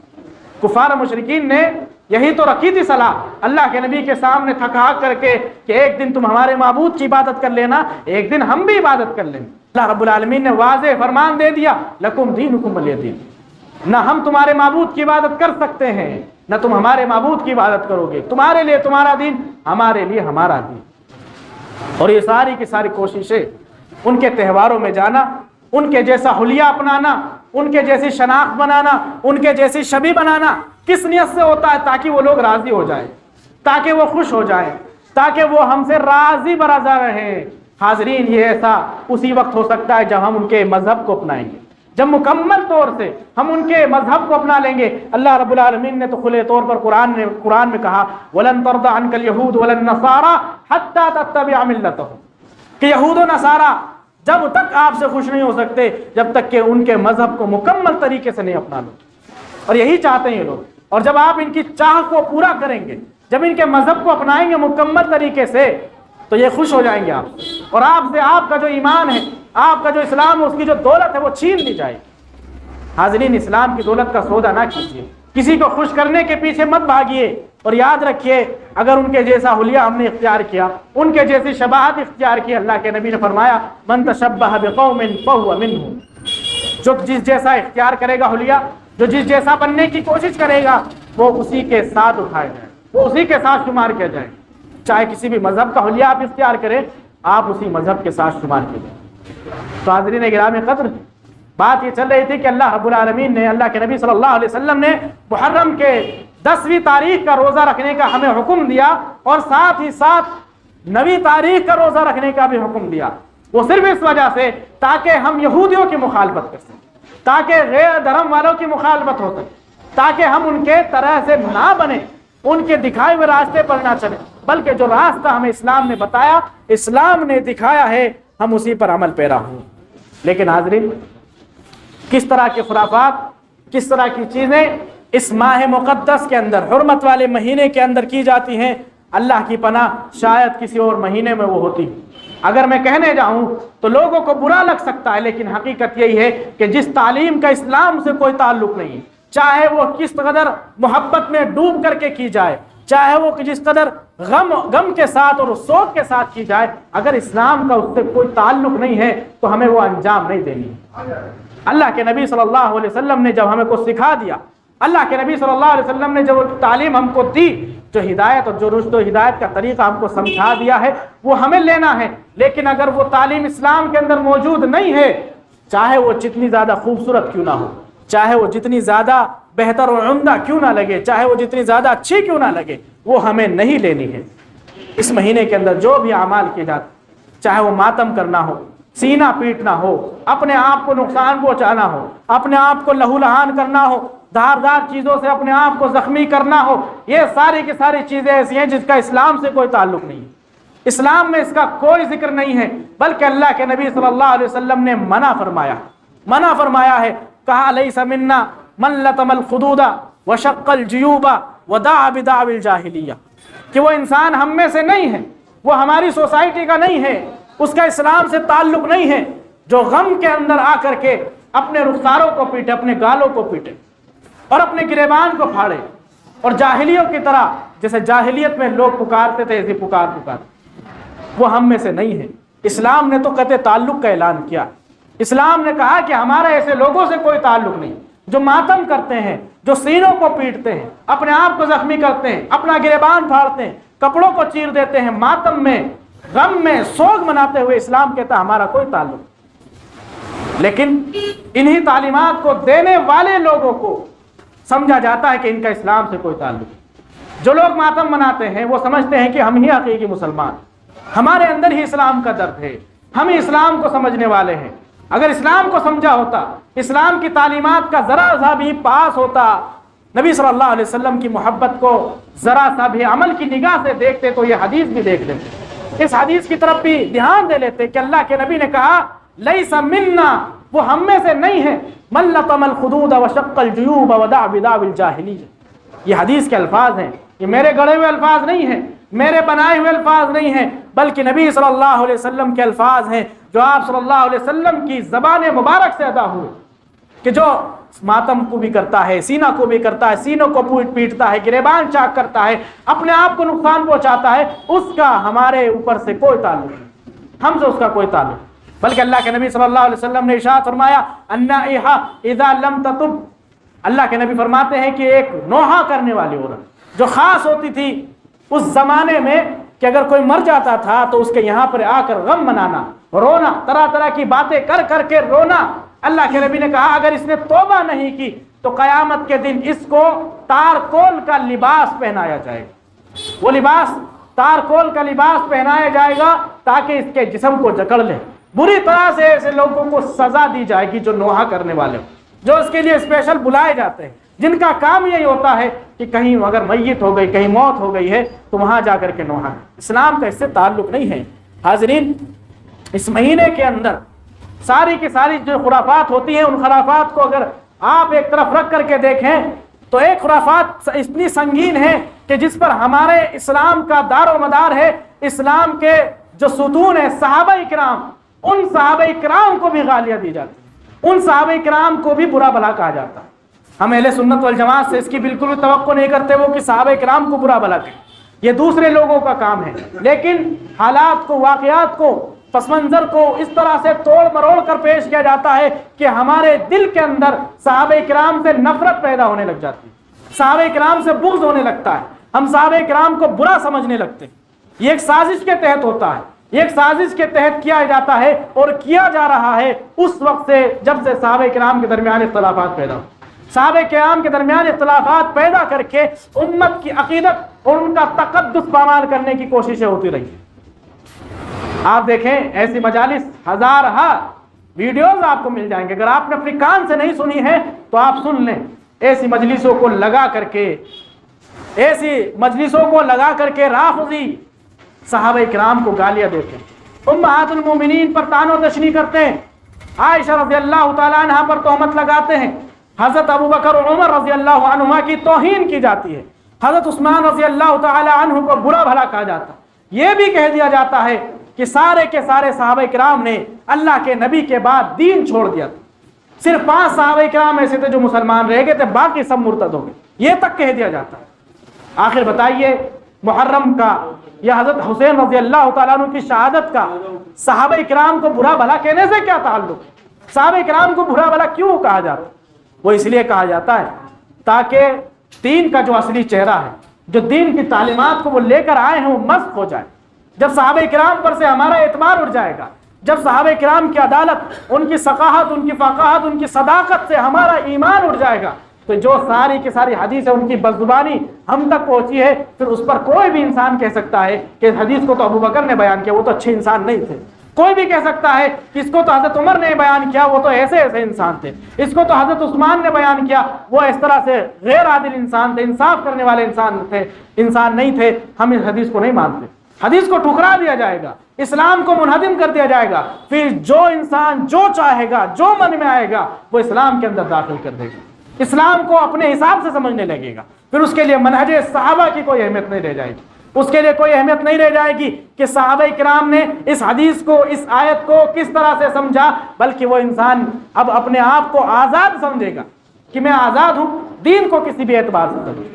کفار مشرکین نے یہی تو رکھی تھی صلاح اللہ کے نبی کے سامنے تھک ہاک کر کے کہ ایک دن تم ہمارے معبود کی عبادت کر لینا، ایک دن ہم بھی عبادت کر لیں۔ اللہ رب العالمین نے واضح فرمان دے دیا، لکم دینکم ولی دین، نہ ہم تمہارے معبود کی عبادت کر سکتے ہیں نہ تم ہمارے معبود کی عبادت کرو گے، تمہارے لیے تمہارا دین، ہمارے لیے ہمارا دین۔ اور یہ ساری کی ساری کوششیں ان کے تہواروں میں جانا، ان کے جیسا حلیہ اپنانا، ان کے جیسی شناخت بنانا، ان کے جیسی شبیہ بنانا کس نیت سے ہوتا ہے؟ تاکہ وہ لوگ راضی ہو جائیں، تاکہ وہ خوش ہو جائیں، تاکہ وہ ہم سے راضی برضا رہیں۔ حاضرین، یہ ایسا اسی وقت ہو سکتا ہے جب ہم ان کے مذہب کو اپنائیں گے، جب مکمل طور سے ہم ان کے مذہب کو اپنا لیں گے۔ اللہ رب العالمین نے تو کھلے طور پر قرآن میں کہا وَلَن تَرْضَ عَنْكَ الْيَهُودُ وَلَا النَّصَارَى حَتَّى تَتَّبِعَ مِلَّتَهُمْ، کہ یہود و نصارہ جب تک آپ سے خوش نہیں ہو سکتے جب تک کہ ان کے مذہب کو مکمل طریقے سے نہیں اپنا لو۔ اور یہی چاہتے ہیں یہ لوگ، اور جب آپ ان کی چاہ کو پورا کریں گے، جب ان کے مذہب کو اپنائیں گے مکمل طریقے سے، تو یہ خوش ہو جائیں گے آپ سے، اور آپ سے آپ کا جو ایمان ہے، آپ کا جو اسلام ہے، اس کی جو دولت ہے وہ چھین لی جائے گی۔ حاضرین، اسلام کی دولت کا سودا نہ کیجیے، کسی کو خوش کرنے کے پیچھے مت بھاگیے، اور یاد رکھیے اگر ان کے جیسا حلیہ ہم نے اختیار کیا، ان کے جیسی شباہت اختیار کی، اللہ کے نبی نے فرمایا من تشبہ بقوم فہو منہم، جو جس جیسا اختیار کرے گا حلیہ، جو جس جیسا بننے کی کوشش کرے گا، وہ اسی کے ساتھ اٹھایا جائے، وہ اسی کے ساتھ شمار کیا جائے۔ چاہے کسی بھی مذہب کا حلیہ آپ اختیار کریں، آپ اسی مذہب کے ساتھ شمار کیے جائیں۔ تو حاضرین گرامی قدر، بات یہ چل رہی تھی کہ اللہ رب العالمین نے، اللہ کے نبی صلی اللہ علیہ وسلم نے محرم کے 10ویں تاریخ کا روزہ رکھنے کا ہمیں حکم دیا، اور ساتھ ہی ساتھ 9ویں تاریخ کا روزہ رکھنے کا بھی حکم دیا۔ وہ صرف اس وجہ سے تاکہ ہم یہودیوں کی مخالفت کر سکیں، تاکہ غیر دھرم والوں کی مخالفت ہو سکے، تاکہ ہم ان کے طرح سے نہ بنیں، ان کے دکھائے ہوئے راستے پر نہ چلیں، بلکہ جو راستہ ہمیں اسلام نے بتایا، اسلام نے دکھایا ہے، ہم اسی پر عمل پیرا ہوں۔ لیکن حاضرین، کس طرح کے خرافات، کس طرح کی چیزیں اس ماہ مقدس کے اندر، حرمت والے مہینے کے اندر کی جاتی ہیں، اللہ کی پناہ شاید کسی اور مہینے میں وہ ہوتی۔ اگر میں کہنے جاؤں تو لوگوں کو برا لگ سکتا ہے، لیکن حقیقت یہی ہے کہ جس تعلیم کا اسلام سے کوئی تعلق نہیں، چاہے وہ کس قدر محبت میں ڈوب کر کے کی جائے، چاہے وہ جس قدر غم کے ساتھ اور سوچ کے ساتھ کی جائے، اگر اسلام کا اس سے کوئی تعلق نہیں ہے تو ہمیں وہ انجام نہیں دینی۔ اللہ کے نبی صلی اللہ علیہ وسلم نے جب ہمیں کو سکھا دیا، اللہ کے نبی صلی اللہ علیہ وسلم نے جب تعلیم ہم کو دی، جو ہدایت اور جو رشد و ہدایت کا طریقہ ہم کو سمجھا دیا ہے، وہ ہمیں لینا ہے۔ لیکن اگر وہ تعلیم اسلام کے اندر موجود نہیں ہے، چاہے وہ جتنی زیادہ خوبصورت کیوں نہ ہو، چاہے وہ جتنی زیادہ بہتر و عمدہ کیوں نہ لگے، چاہے وہ جتنی زیادہ اچھی کیوں نہ لگے، وہ ہمیں نہیں لینی ہے۔ اس مہینے کے اندر جو بھی اعمال کیے جاتے، چاہے وہ ماتم کرنا ہو، سینہ پیٹنا ہو، اپنے آپ کو نقصان پہنچانا ہو، اپنے آپ کو لہو لہان کرنا ہو، دھاردار چیزوں سے اپنے آپ کو زخمی کرنا ہو، یہ ساری کی ساری چیزیں ایسی ہیں جس کا اسلام سے کوئی تعلق نہیں ہے۔ اسلام میں اس کا کوئی ذکر نہیں ہے، بلکہ اللہ کے نبی صلی اللہ علیہ وسلم نے منع فرمایا ہے، کہا لیس منا من لطم الخدود وشق الجیوب ودعا بدعوی الجاہلیہ، کہ وہ انسان ہم میں سے نہیں ہے، وہ ہماری سوسائٹی کا نہیں ہے، اس کا اسلام سے تعلق نہیں ہے، جو غم کے اندر آ کر کے اپنے رخساروں کو پیٹے، اپنے گالوں کو پیٹے اور اپنے گریبان کو پھاڑے، اور جاہلیوں کی طرح جیسے جاہلیت میں لوگ پکارتے تھے ایسے پکار وہ ہم میں سے نہیں ہے۔ اسلام نے تو قطع تعلق کا اعلان کیا، اسلام نے کہا کہ ہمارا ایسے لوگوں سے کوئی تعلق نہیں جو ماتم کرتے ہیں، جو سینوں کو پیٹتے ہیں، اپنے آپ کو زخمی کرتے ہیں، اپنا گریبان پھاڑتے ہیں، کپڑوں کو چیر دیتے ہیں، ماتم میں، غم میں، سوگ مناتے ہوئے اسلام کہتا ہمارا کوئی تعلق۔ لیکن انہی تعلیمات کو دینے والے لوگوں کو سمجھا جاتا ہے کہ ان کا اسلام سے کوئی تعلق۔ جو لوگ ماتم مناتے ہیں وہ سمجھتے ہیں کہ ہم ہی حقیقی مسلمان، ہمارے اندر ہی اسلام کا درد ہے، ہم ہی اسلام کو سمجھنے والے ہیں۔ اگر اسلام کو سمجھا ہوتا، اسلام کی تعلیمات کا ذرا سا بھی پاس ہوتا، نبی صلی اللہ علیہ وسلم کی محبت کو ذرا سا بھی عمل کی نگاہ سے دیکھتے تو یہ حدیث بھی دیکھ لیتے، اس حدیث کی طرف بھی دھیان دے لیتے کہ اللہ کے نبی نے کہا لیس منا، وہ ہم میں سے نہیں ہے، من لطم الخدود وشق الجیوب ودعا بدعوی الجاہلیہ۔ یہ حدیث کے الفاظ ہیں، یہ میرے گڑھے ہوئے الفاظ نہیں ہیں، میرے بنائے ہوئے الفاظ نہیں ہیں، بلکہ نبی صلی اللہ علیہ وسلم کے الفاظ ہیں جو آپ صلی اللہ علیہ وسلم کی زبان مبارک سے ادا ہوئے، کہ جو ماتم کو بھی کرتا ہے، سینہ کو بھی کرتا ہے، سینوں کو پیٹتا ہے، گریبان چاک کرتا ہے، اپنے آپ کو نقصان پہنچاتا ہے، اس کا ہمارے اوپر سے کوئی تعلق نہیں، ہم سے اس کا کوئی تعلق، بلکہ اللہ کے نبی صلی اللہ علیہ وسلم نے ارشاد فرمایا النائحہ اذا لم تتب، اللہ کے نبی فرماتے ہیں کہ ایک نوحہ کرنے والی عورت جو خاص ہوتی تھی اس زمانے میں کہ اگر کوئی مر جاتا تھا تو اس کے یہاں پر آ کر غم منانا، رونا، طرح طرح کی باتیں کر کر کے رونا، اللہ کے نبی نے کہا اگر اس نے توبہ نہیں کی تو قیامت کے دن اس کو تارکول کا لباس پہنایا جائے گا، وہ لباس تارکول کا لباس پہنایا جائے گا تاکہ اس کے جسم کو جکڑ لے، بری طرح سے ایسے لوگوں کو سزا دی جائے گی جو نوحہ کرنے والے ہوں، جو اس کے لیے اسپیشل بلائے جاتے ہیں، جن کا کام یہی ہوتا ہے کہ کہیں اگر میت ہو گئی، کہیں موت ہو گئی ہے تو وہاں جا کر کے نوحہ۔ اسلام کا اس سے تعلق نہیں ہے۔ حاضرین، اس مہینے کے اندر ساری کی ساری جو خرافات ہوتی ہیں، ان خرافات کو اگر آپ ایک طرف رکھ کر کے دیکھیں تو ایک خرافات اتنی سنگین ہے کہ جس پر ہمارے اسلام کا دار و مدار ہے، اسلام کے جو ستون ہیں صحابہ اکرام، ان صحابہ اکرام کو بھی گالیاں دی جاتی ہیں، ان صحابہ اکرام کو بھی برا بھلا کہا جاتا ہے۔ ہم اہل سنت والجماعت سے اس کی بالکل بھی توقع نہیں کرتے وہ کہ صحابہ اکرام کو برا بھلا کہیں، یہ دوسرے لوگوں کا کام ہے، لیکن حالات کو، واقعات کو، پس منظر کو اس طرح سے توڑ مروڑ کر پیش کیا جاتا ہے کہ ہمارے دل کے اندر صحابہ اکرام سے نفرت پیدا ہونے لگ جاتی ہے، صحابہ اکرام سے بغض ہونے لگتا ہے، ہم صحابہ اکرام کو برا سمجھنے لگتے ہیں۔ یہ ایک سازش کے تحت ہوتا ہے، یہ ایک سازش کے تحت کیا جاتا ہے اور کیا جا رہا ہے اس وقت سے جب سے صحابہ کرام کے درمیان اختلافات پیدا ہو۔ صحابہ کرام کے درمیان اختلافات پیدا کر کے امت کی عقیدت اور ان کا تقدس پامال کرنے کی کوششیں ہوتی رہی۔ آپ دیکھیں ایسی مجالس ہزارہ ویڈیوز آپ کو مل جائیں گے، اگر آپ نے اپنی کان سے نہیں سنی ہے تو آپ سن لیں، ایسی مجلسوں کو لگا کر کے رافضی صحابہ کرام کو گالیاں دیتے ہیں، امہات المومنین پر طعن و تشنیع کرتے ہیں، عائشہ رضی اللہ تعالیٰ عنہ پر تہمت لگاتے ہیں، حضرت ابوبکر اور عمر رضی اللہ عنہما کی توہین کی جاتی ہے، حضرت عثمان رضی اللہ تعالیٰ عنہ کو برا بھلا کہا جاتا ہے، یہ بھی کہہ دیا جاتا ہے کہ سارے کے سارے صحابہ کرام نے اللہ کے نبی کے بعد دین چھوڑ دیا تھا، صرف 5 صحابہ کرام ایسے تھے جو مسلمان رہ گئے تھے، باقی سب مرتد ہو گئے، یہ تک کہہ دیا جاتا ہے۔ آخر بتائیے محرم کا یا حضرت حسین رضی اللہ تعالیٰ عنہ کی شہادت کا صحابہ کرام کو برا بھلا کہنے سے کیا تعلق ہے؟ صحابہ کرام کو برا بھلا کیوں کہا جاتا ہے؟ وہ اس لیے کہا جاتا ہے تاکہ دین کا جو اصلی چہرہ ہے، جو دین کی تعلیمات کو وہ لے کر آئے ہیں، وہ مسخ ہو جائے۔ جب صحابہ کرام پر سے ہمارا اعتبار اٹھ جائے گا، جب صحابہ کرام کی عدالت، ان کی ثقافت، ان کی فقاہت، ان کی صداقت سے ہمارا ایمان اٹھ جائے گا، تو جو ساری کی ساری حدیث ہے ان کی بزبانی ہم تک پہنچی ہے، پھر اس پر کوئی بھی انسان کہہ سکتا ہے کہ اس حدیث کو تو ابو بکر نے بیان کیا، وہ تو اچھے انسان نہیں تھے۔ کوئی بھی کہہ سکتا ہے کہ اس کو تو حضرت عمر نے بیان کیا، وہ تو ایسے ایسے انسان تھے۔ اس کو تو حضرت عثمان نے بیان کیا، وہ اس طرح سے غیر عادل انسان تھے، انصاف کرنے والے انسان نہیں تھے۔ ہم اس حدیث کو نہیں مانتے، حدیث کو ٹھکرا دیا جائے گا، اسلام کو منہدم کر دیا جائے گا، پھر جو انسان جو چاہے گا، جو من میں آئے گا، وہ اسلام کے اندر داخل کر دے گا، اسلام کو اپنے حساب سے سمجھنے لگے گا، پھر اس کے لیے منہج صحابہ کی کوئی اہمیت نہیں رہ جائے گی، اس کے لیے کوئی اہمیت نہیں رہ جائے گی کہ صحابہ کرام نے اس حدیث کو، اس آیت کو کس طرح سے سمجھا، بلکہ وہ انسان اب اپنے آپ کو آزاد سمجھے گا کہ میں آزاد ہوں دین کو کسی بھی اعتبار سے سمجھے۔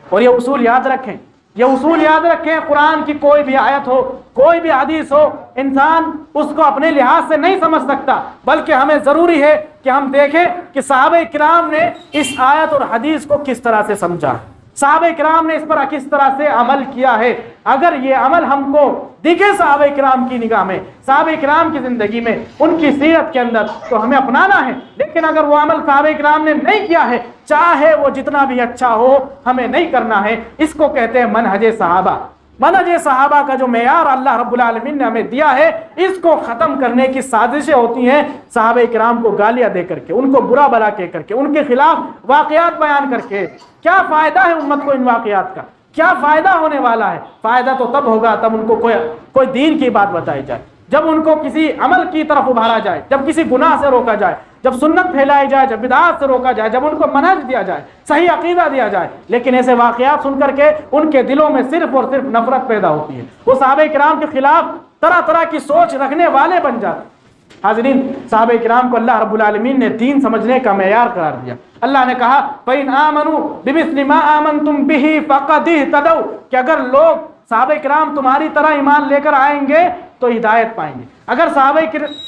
اور یہ اصول یاد رکھیں، یہ اصول یاد رکھیں، قرآن کی کوئی بھی آیت ہو، کوئی بھی حدیث ہو، انسان اس کو اپنے لحاظ سے نہیں سمجھ سکتا، بلکہ ہمیں ضروری ہے کہ ہم دیکھیں کہ صحابہ کرام نے اس آیت اور حدیث کو کس طرح سے سمجھا، صحابہ کرام نے اس پر کس طرح سے عمل کیا ہے۔ اگر یہ عمل ہم کو دکھے صحابہ کرام کی نگاہ میں، صحابہ کرام کی زندگی میں، ان کی سیرت کے اندر، تو ہمیں اپنانا ہے، لیکن اگر وہ عمل صحابہ کرام نے نہیں کیا ہے، چاہے وہ جتنا بھی اچھا ہو، ہمیں نہیں کرنا ہے۔ اس کو کہتے ہیں منہج صحابہ۔ منہج صحابہ کا جو معیار اللہ رب العالمین نے ہمیں دیا ہے، اس کو ختم کرنے کی سازشیں ہوتی ہیں صحابہ کرام کو گالیاں دے کر کے، ان کو برا بھلا کہہ کر کے، ان کے خلاف واقعات بیان کر کے۔ کیا فائدہ ہے امت کو ان واقعات کا؟ کیا فائدہ ہونے والا ہے؟ فائدہ تو تب ہوگا تب ان کو کوئی دین کی بات بتائی جائے، جب ان کو کسی عمل کی طرف ابھارا جائے، جب کسی گناہ سے روکا جائے، جب سنت پھیلائی جائے، جب بدعات سے روکا جائے، جب ان کو منہج دیا جائے، صحیح عقیدہ دیا جائے، لیکن ایسے واقعات سن کر کے ان کے دلوں میں صرف اور صرف نفرت پیدا ہوتی ہے، وہ صحابہ کرام کے خلاف طرح طرح کی سوچ رکھنے والے بن جاتے ہیں۔ حاضرین، صحابہ کرام کو اللہ رب العالمین نے دین سمجھنے کا معیار قرار دیا۔ اللہ نے کہا فَإِنْ آمَنُوا بِمِثْلِ مَا آمَنْتُمْ بِهِ فَقَدِ اهْتَدَوْا، کہ اگر لوگ صحابہ کرام تمہاری طرح ایمان لے کر آئیں گے تو ہدایت پائیں گے، اگر صحابہ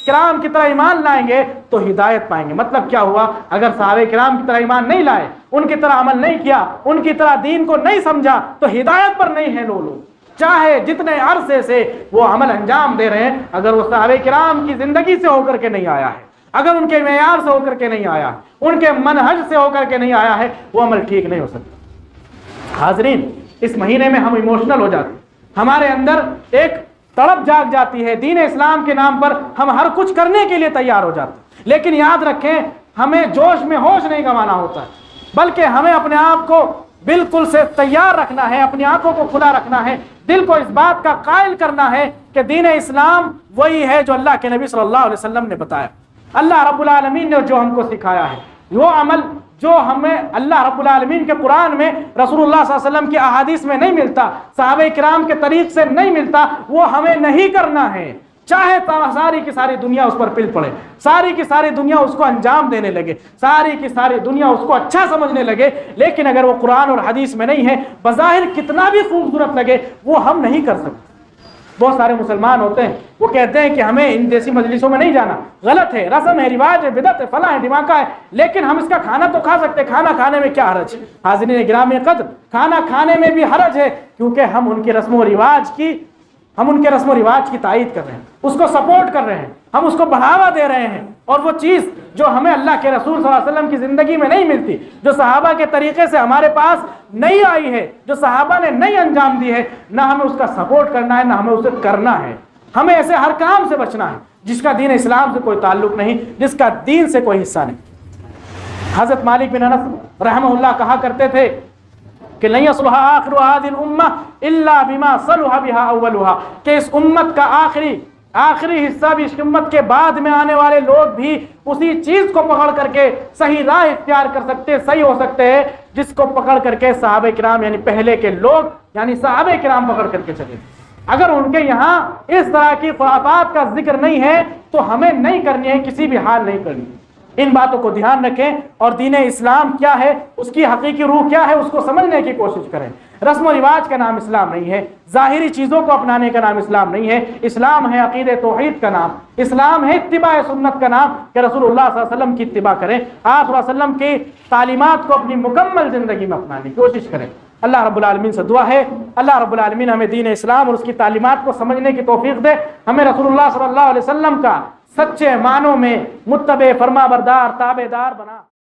کرام کی طرح ایمان لائیں گے تو ہدایت پائیں گے۔ مطلب کیا ہوا؟ اگر صحابہ کرام کی طرح ایمان نہیں لائے، ان کی طرح عمل نہیں کیا، ان کی طرح دین کو نہیں سمجھا، تو ہدایت پر نہیں ہیں لوگ، چاہے جتنے عرصے سے وہ عمل انجام دے رہے ہیں، اگر وہ صحابہ کرام کی زندگی سے ہو کر کے نہیں آیا ہے، اگر ان کے معیار سے ہو کر کے نہیں آیا، ان کے منہج سے ہو کر کے نہیں آیا ہے، وہ عمل ٹھیک نہیں ہو سکتا۔ حاضرین، اس مہینے میں ہم ایموشنل ہو جاتے ہیں، ہمارے اندر ایک تڑپ جاگ جاتی ہے، دین اسلام کے نام پر ہم ہر کچھ کرنے کے لیے تیار ہو جاتے ہیں، لیکن یاد رکھیں ہمیں جوش میں ہوش نہیں گنوانا ہوتا ہے، بلکہ ہمیں اپنے آپ کو بالکل سے تیار رکھنا ہے، اپنی آنکھوں کو کھلا رکھنا ہے، دل کو اس بات کا قائل کرنا ہے کہ دین اسلام وہی ہے جو اللہ کے نبی صلی اللہ علیہ وسلم نے بتایا، اللہ رب العالمین نے جو ہم کو سکھایا ہے، وہ عمل جو ہمیں اللہ رب العالمین کے قرآن میں، رسول اللہ صلی اللہ علیہ وسلم کی احادیث میں نہیں ملتا، صحابہ کرام کے طریق سے نہیں ملتا، وہ ہمیں نہیں کرنا ہے، چاہے ساری کی ساری دنیا اس پر پل پڑے، ساری کی ساری دنیا اس کو انجام دینے لگے، ساری کی ساری دنیا اس کو اچھا سمجھنے لگے، لیکن اگر وہ قرآن اور حدیث میں نہیں ہے، بظاہر کتنا بھی خوبصورت لگے، وہ ہم نہیں کر سکتے۔ بہت سارے مسلمان ہوتے ہیں، وہ کہتے ہیں کہ ہمیں ان جیسی مجلسوں میں نہیں جانا، غلط ہے، رسم ہے، رواج ہے، بدعت ہے، فلاں ہے، دھماکہ ہے، لیکن ہم اس کا کھانا تو کھا سکتے، کھانا کھانے میں کیا حرج ہے؟ حاضرین گرامی قدر، کھانا کھانے میں بھی حرج ہے، کیونکہ ہم ان کے رسم و رواج کی تائید کر رہے ہیں، اس کو سپورٹ کر رہے ہیں، ہم اس کو بڑھاوا دے رہے ہیں، اور وہ چیز جو ہمیں اللہ کے رسول صلی اللہ علیہ وسلم کی زندگی میں نہیں ملتی، جو صحابہ کے طریقے سے ہمارے پاس نہیں آئی ہے، جو صحابہ نے نہیں انجام دی ہے، نہ ہمیں اس کا سپورٹ کرنا ہے، نہ ہمیں اسے کرنا ہے۔ ہمیں ایسے ہر کام سے بچنا ہے جس کا دین اسلام سے کوئی تعلق نہیں، جس کا دین سے کوئی حصہ نہیں۔ حضرت مالک بن انس رحمہ اللہ کہا کرتے تھے کہ لن يصلح آخر هذه الامه الا بما صلح بها اولها، کہ اس امت کا آخری حصہ بھی، اس امت کے بعد میں آنے والے لوگ بھی اسی چیز کو پکڑ کر کے صحیح راہ اختیار کر سکتے، صحیح ہو سکتے ہیں، جس کو پکڑ کر کے صحابہ کرام یعنی پہلے کے لوگ یعنی صحابہ کرام پکڑ کر کے چلے۔ اگر ان کے یہاں اس طرح کی خرافات کا ذکر نہیں ہے تو ہمیں نہیں کرنی ہے، کسی بھی حال نہیں کرنی۔ ان باتوں کو دھیان رکھیں اور دین اسلام کیا ہے، اس کی حقیقی روح کیا ہے، اس کو سمجھنے کی کوشش کریں۔ رسم و رواج کا نام اسلام نہیں ہے، ظاہری چیزوں کو اپنانے کا نام اسلام نہیں ہے، اسلام ہے عقید توحید کا نام، اسلام ہے اتباع سنت کا نام، کہ رسول اللہ صلی اللہ علیہ وسلم کی اتباع کریں، آپ صلی اللہ علیہ وسلم کی تعلیمات کو اپنی مکمل زندگی میں اپنانے کی کوشش کریں۔ اللہ رب العالمین سے دعا ہے اللہ رب العالمین ہمیں دین اسلام اور اس کی تعلیمات کو سمجھنے کی توفیق دے، ہمیں رسول اللہ صلی اللہ علیہ وسلم کا سچے معنوں میں متبع فرما بردار تابع دار بنا۔